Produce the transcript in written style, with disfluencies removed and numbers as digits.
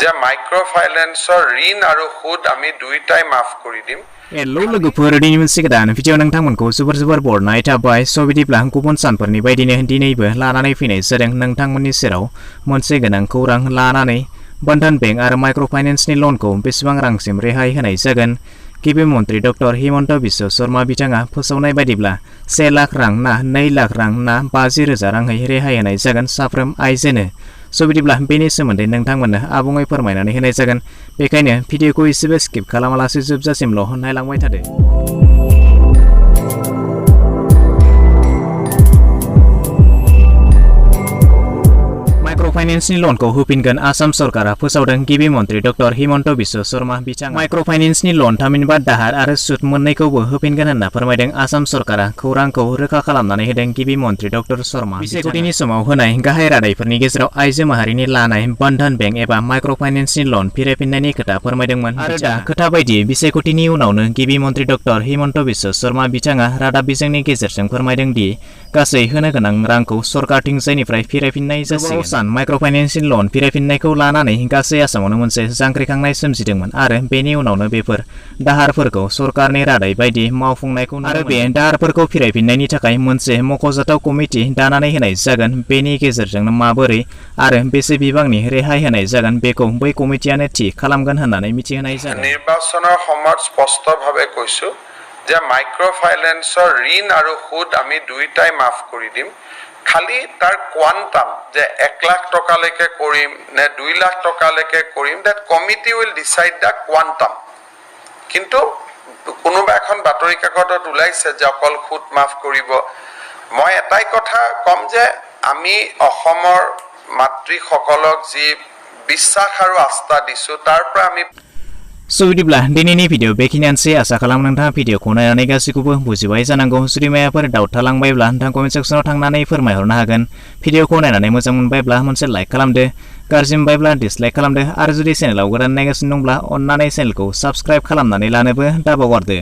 যে মাইক্রোফাইন্যান্সৰ ঋণ আৰু সুদ আমি দুইটাই মাফ কৰি দিম लोगोफोर दिनै मोनसे गोदान भिडिअ नोंथांमोनखौ जोबोर बरनाय थाबाय स' बिदिब्ला गुबुन सानफोरनि बायदिनो दिनैबो लानानै फैनाय जादों नोंथांमोननि सेराव मोनसे गोनां खौरां लानानै बन्धन बेंक आरो माइक्रोफाइनेन्सनि लनखौ बेसेबां रांसिम रेहाय होनाय जागोन गिबि मन्त्रि डक्टर हिमन्त बिश्व शर्मा बिथाङा फोसावनाय बायदिब्ला 1 लाख रां ना 2 लाख रां ना 50,000 राङै रेहाय होनाय जागोन साफ्रोम आइजोनो स' बिदिब्ला बेनि सोमोन्दै नोंथांमोननो आबुङै फोरमायनानै होनाय जागोन बेखायनो भिडिअखौ एसेबो स्किप खालामालासे जोबजासिमल' नायलांबाय थादो माइक्रोफाइनेन्सनि लनखौ होफिनगोन आसाम सरकारा फोसावदों गिबि मन्त्रि डक्टर हिमन्त बिश्व शर्मा बिथाङा माइक्रोफाइनेन्सनि लन थामहिनबा दाहार आरो सुद मोननैखौबो होफिनगोन होनना फोरमायदों आसाम सरकारा खौरांखौ रोखा खालामनानै होदों गिबि मन्त्रि डक्टर शर्मा बिसायख'थिनि समाव होनाय गाहाय रादायफोरनि गेजेराव आइजो माहारिनि लानाय बन्धन बेंक एबा माइक्रोफाइनेन्सनि लन फिरायफिननायनि खोथा फोरमायदोंमोन आरो दा खोथा बायदि बिसायख'थिनि उनावनो गिबि मन्त्रि डक्टर हिमन्त बिश्व शर्मा बिथाङा रादाब बिजोंनि गेजेरजों फोरमायदों दि गासै होनो गोनां रांखौ सरकारथिंजायनिफ्राय फिरायफिननाय जासिगोन माइक्रोफाइनेन्सनि लन फिरायफिननायखौ लानानै गासै आसामावनो मोनसे जांख्रिखांनाय सोमजिदोंमोन आरो बेनि उनावनो बेफोर दाहारफोरखौ सरकारनि रादाय बायदि मावफुंनायखौ आरो बे दाहारफोरखौ फिरायफिननायनि थाखाय मोनसे मख'जाथाव कमिटि दानानै होनाय जागोन बेनि गेजेरजों माबोरै आरो बेसे बिबांनि रेहाय होनाय जागोन बेखौ बै कमिटियानो थि खालामगोन होननानै मिथिहोनाय जादों নিৰ্বাচনৰ সময়ত স্পষ্টভাৱে কৈছো যে মাইক্ৰোফাইন্যান্সৰ ঋণ আৰু সুদ আমি দুইটাই মাফ কৰি দিম খালি তাৰ কোৱান্টাম যে 1 লাখ টকালৈকে কৰিম নে 2 লাখ টকালৈকে কৰিম that committee will decide the quantum কিন্তু কোনোবা এখন বাতৰি কাকতত ওলাইছে যে অকল সুদ মাফ কৰিব মই এটাই কথা কম যে আমি অসমৰ মাতৃসকলক যি বিশ্বাস আৰু আস্থা দিছো তাৰ পৰা আমি स' बिदिब्ला दिनैनि भिडिअ बेखिनियानोसै आसा खालामो नोंथाङा भिडिअखौ नायनानै गासैखौबो बुजिबाय जानांगौ जुदि माबाफोर डाउट थालांबायब्ला नोंथाङा कमेन्ट सेक्सनाव थांनानै फोरमायहरनो हागोन भिडिअखौ नायनानै मोजां मोनबायब्ला मोनसे लाइक खालामदो गाज्रि मोनबायब्ला डिसलाइक खालामदो आरो जुदि चेनेलाव गोदान नायगासिनो दंब्ला अन्नानै चेनेलखौ साबस्क्राइब खालामनानै लानोबो दाबावगारदो